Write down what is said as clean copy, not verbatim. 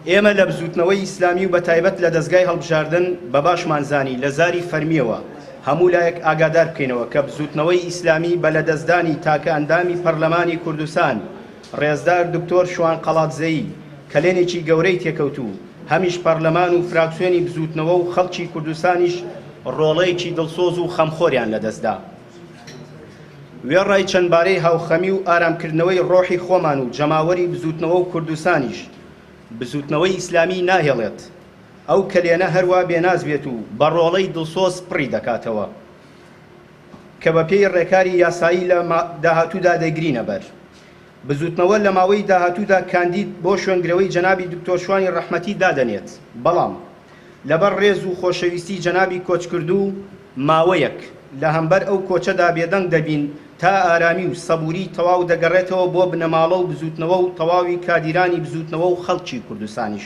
ئێمە لە بزوتنەوەی ئیسلامی و بە تایبەت لە دەستگای هەڵبژاردن بە باشمانزانی لە زاری فەرمیەوە هەموو لایەک ئاگادار بکەینەوە کە بزوتنەوەی ئیسلامی بە لەدەستدانی تاکە ئەندامی پەرلەمانی کوردستان ڕێزدار دکتۆر شوان ڵادزەیی کە لێنێکی گەورەی تێکەوتوو هەمیش پەرلەمان و فراکسیۆنی بزوتنەوە و خەڵکی کوردستانیش ڕۆڵەیەکی دڵسۆز و خەمخۆریان لەدەستدا. وێڕای چەندبارەی هاوخەمی و ئارامکردنەوەی ڕۆحی خۆمان و جەماوەری بزوتنەوە و کوردستانیش بزوتنەوەی ئیسلامی ناهێڵێت، ئەو کلێنە هەروە بێناز بێت و بە ڕۆڵەی دڵسۆز پڕی دەکاتەوە کە بە پێی ڕێکاری یاسایی لە داهاتوودا دەگرینە بەر. بزوتنەوە لە ماوەی داهاتوودا کاندید بۆ شوێنگرەوەی جەنابی دکتۆر شوانی ڕەحمەتی دادەنێت، بەڵام لەبەر ڕێز و خۆشەویستی جەنابی کۆچکردو ماوەیەک لە هەمبەر ئەو کۆچەدا بێدەنگ دەبین تا ئارامی و سەبووری تەواو دەگەڕێتەوە بۆ بنەماڵە و بزوتنەوە و تەواوی کادیرانی بزوتنەوە و خەڵکی کوردستانیش.